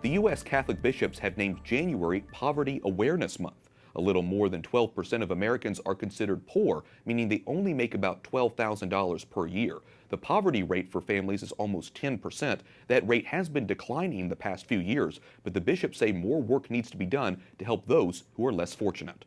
The U.S. Catholic bishops have named January Poverty Awareness Month. A little more than 12% of Americans are considered poor, meaning they only make about $12,000 per year. The poverty rate for families is almost 10%. That rate has been declining in the past few years, but the bishops say more work needs to be done to help those who are less fortunate.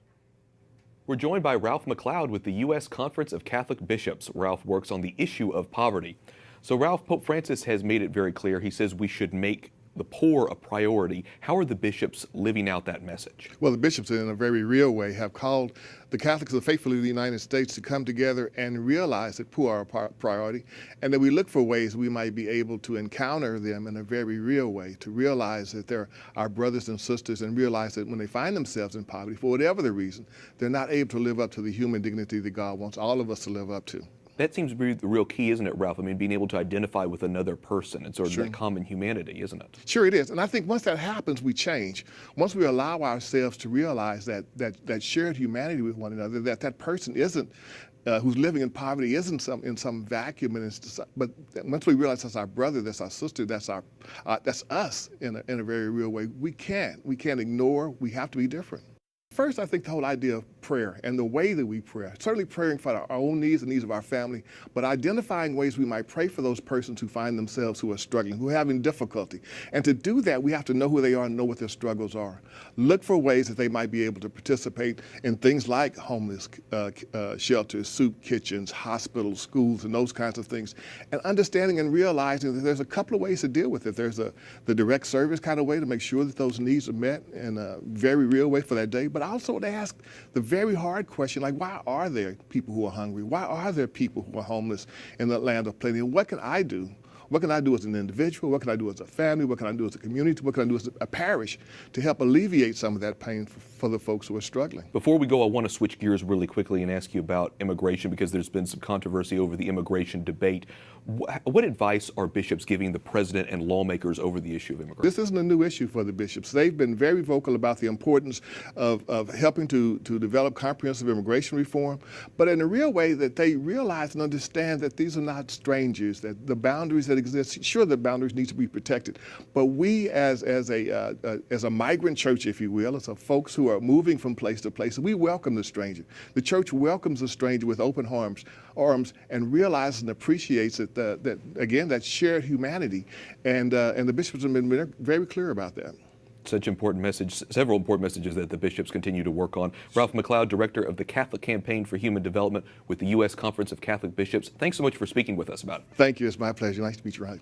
We're joined by Ralph McLeod with the U.S. Conference of Catholic Bishops. Ralph works on the issue of poverty. So Ralph, Pope Francis has made it very clear. He says we should make the poor a priority. How are the bishops living out that message? Well, the bishops, in a very real way, have called the Catholics of the faithful of the United States to come together and realize that poor are a priority, and that we look for ways we might be able to encounter them in a very real way, to realize that they're our brothers and sisters, and realize that when they find themselves in poverty, for whatever the reason, they're not able to live up to the human dignity that God wants all of us to live up to. That seems to be the real key, isn't it, Ralph? I mean, being able to identify with another person and sort of that common humanity, isn't it? Sure it is. And I think once that happens, we change. Once we allow ourselves to realize that shared humanity with one another, that person isn't, who's living in poverty isn't in some vacuum, but once we realize that's our brother, that's our sister, that's us in a very real way, we can't ignore, we have to be different. First, I think the whole idea of prayer and the way that we pray, certainly praying for our own needs and needs of our family, but identifying ways we might pray for those persons who find themselves who are struggling, who are having difficulty. And to do that, we have to know who they are and know what their struggles are. Look for ways that they might be able to participate in things like homeless shelters, soup kitchens, hospitals, schools, and those kinds of things. And understanding and realizing that there's a couple of ways to deal with it. There's the direct service kind of way to make sure that those needs are met in a very real way for that day, but also to ask the very hard question, like, why are there people who are hungry? Why are there people who are homeless in the land of plenty? And what can I do? What can I do as an individual? What can I do as a family? What can I do as a community? What can I do as a parish to help alleviate some of that pain for the folks who are struggling? Before we go, I want to switch gears really quickly and ask you about immigration, because there's been some controversy over the immigration debate. What advice are bishops giving the president and lawmakers over the issue of immigration? This isn't a new issue for the bishops. They've been very vocal about the importance of helping to develop comprehensive immigration reform, but in a real way that they realize and understand that these are not strangers, that the boundaries that exist, sure, the boundaries need to be protected, but we as a migrant church, if you will, as a folks who are moving from place to place, we welcome the stranger. The church welcomes the stranger with open arms and realizes and appreciates that again, that shared humanity, and the bishops have been very clear about that. Such important message, several important messages that the bishops continue to work on. Ralph McLeod, Director of the Catholic Campaign for Human Development with the U.S. Conference of Catholic Bishops. Thanks so much for speaking with us about it. Thank you. It's my pleasure. Nice to meet you, Ryan.